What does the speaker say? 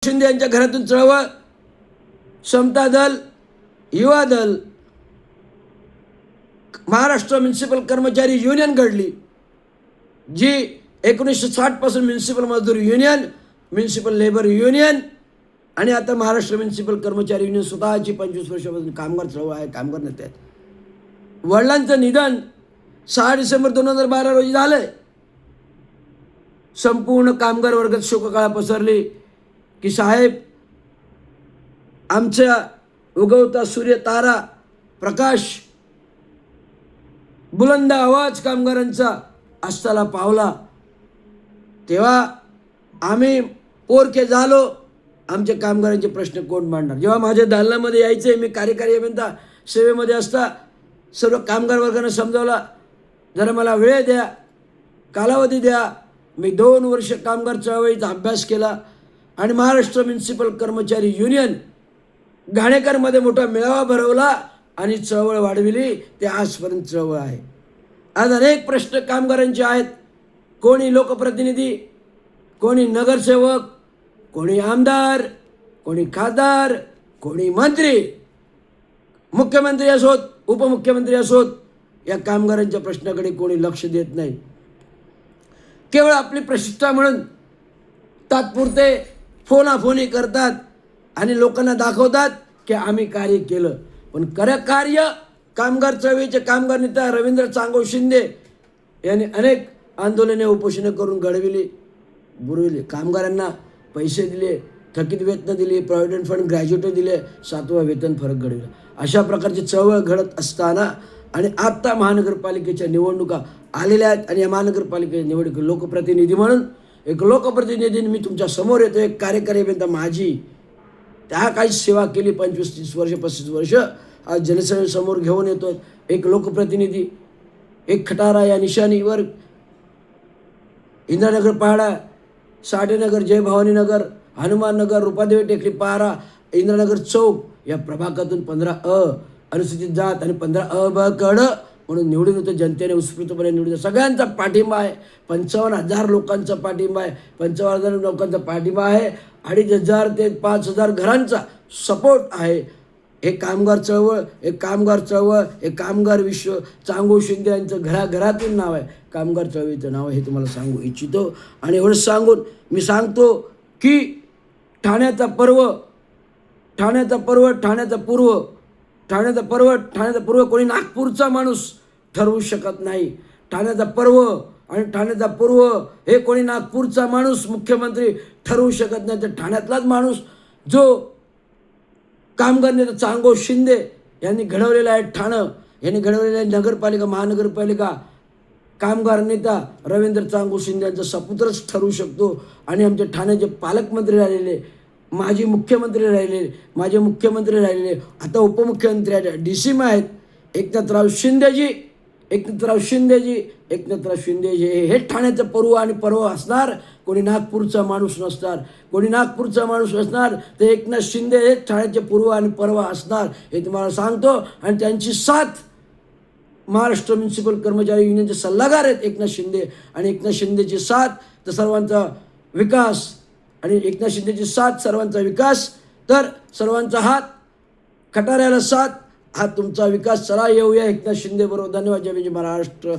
शिंदे यांच्या घरातून चळवळ, समता दल, युवा दल, महाराष्ट्र म्युनिसिपल कर्मचारी युनियन घडली, जी 1960 पासून म्युनिसिपल मजदूर युनियन, म्युनिसिपल लेबर युनियन आणि आता महाराष्ट्र म्युनिसिपल कर्मचारी युनियन स्वतःची 25 वर्षापासून कामगार चळवळ आहे, कामगार नेते आहेत. वडिलांचं निधन 6 डिसेंबर 2012 रोजी झालंय. संपूर्ण कामगार वर्गात शोककळा पसरली की साहेब, आमच्या उगवता सूर्य तारा प्रकाश, बुलंद आवाज कामगारांचा अस्ताला पावला, तेव्हा आम्ही पोरके झालो. आमच्या कामगारांचे प्रश्न कोण मांडणार? जेव्हा माझ्या दालनामध्ये यायचे, मी कार्यकारी अभियंता सेवेमध्ये असता सर्व कामगार वर्गाने समजावला, जरा मला वेळ द्या, कालावधी द्या. मी 2 वर्ष कामगार चळवळीचा अभ्यास केला आणि महाराष्ट्र म्युनिसिपल कर्मचारी युनियन घाणेकरमध्ये मोठा मेळावा भरवला आणि चळवळ वाढविली. ते आजपर्यंत चळवळ आहे. आज अनेक प्रश्न कामगारांचे आहेत. कोणी लोकप्रतिनिधी, कोणी नगरसेवक, कोणी आमदार, कोणी खासदार, कोणी मंत्री, मुख्यमंत्री असोत, उपमुख्यमंत्री असोत, या कामगारांच्या प्रश्नाकडे कोणी लक्ष देत नाही. केवळ आपली प्रतिष्ठा म्हणून तात्पुरते फोनाफोनी करतात आणि लोकांना दाखवतात की आम्ही कार्य केलं. पण कार्य कामगार चळवळीचे कामगार नेता रवींद्र चांगो शिंदे यांनी अनेक आंदोलने उपोषणे करून घडविली, बुरविली. कामगारांना पैसे दिले, थकीत वेतन दिली, प्रॉव्हिडंट फंड ग्रॅज्युएटी दिले, 7वा वेतन फरक घडविला. अशा प्रकारची चळवळ घडत असताना आणि आत्ता महानगरपालिकेच्या निवडणुका आलेल्या आहेत आणि या महानगरपालिकेच्या निवडणुकी लोकप्रतिनिधी म्हणून एक लोकप्रतिनिधीने मी तुमच्या समोर येतो. एक कार्यकारी अभियंता माझी त्या काही सेवा केली 25-30 वर्ष 35 वर्ष, आज जनसेवेसमोर घेऊन येतो. एक लोकप्रतिनिधी, एक खटारा या निशाणीवर इंदिरानगर पहाडा, साडेनगर, जय भवानी नगर, हनुमान नगर, रूपादेवी टेकडी पहारा, इंदिरानगर चौक या प्रभागातून 15 अनुसूचित जात आणि 15 ब कड म्हणून निवडून होतं. जनतेने उत्स्फूर्तपणे निवडून, सगळ्यांचा पाठिंबा आहे. 55,000 लोकांचा पाठिंबा आहे. 55,000 लोकांचा पाठिंबा आहे. 2,500 ते 5,000 घरांचा सपोर्ट आहे. हे कामगार चळवळ, एक कामगार चळवळ, एक कामगार विश्व. चांगो शिंदे यांचं घराघरातील नाव आहे, कामगार चळवळीचं नाव आहे, हे तुम्हाला सांगू इच्छितो. आणि एवढंच सांगून मी सांगतो की ठाण्याचा पर्व कोणी नागपूरचा माणूस ठरवू शकत नाही. ठाण्याचा पर्व आणि ठाण्याचा पूर्व हे कोणी नागपूरचा माणूस मुख्यमंत्री ठरवू शकत नाही. तर ठाण्यातलाच माणूस जो कामगार नेता चांगो शिंदे यांनी घडवलेला आहे, ठाणं यांनी घडवलेलं आहे, नगरपालिका महानगरपालिका, कामगार नेता रवींद्र चांगो शिंदे यांचा सपुत्रच ठरवू शकतो. आणि आमचे ठाण्याचे पालकमंत्री राहिलेले, माजी मुख्यमंत्री राहिलेले, आता उपमुख्यमंत्री आहेत, DCM आहेत, एकनाथराव शिंदेजी हे ठाण्याचं पर्व असणार. कोणी नागपूरचा माणूस नसणार. तर एकनाथ शिंदे हे ठाण्याचे पूर्व आणि पर्व असणार, हे तुम्हाला सांगतो. आणि त्यांची साथ महाराष्ट्र म्युनिसिपल कर्मचारी युनियनचे सल्लागार आहेत एकनाथ शिंदे, आणि एकनाथ शिंदेची साथ तर सर्वांचा विकास, आणि एकनाथ शिंदेची साथ सर्वांचा विकास, तर सर्वांचा हात खटाऱ्याला साथ, हा तुमचा विकास. चला येऊया एकनाथ शिंदे बरोबर. धन्यवाद. जय महाराष्ट्र.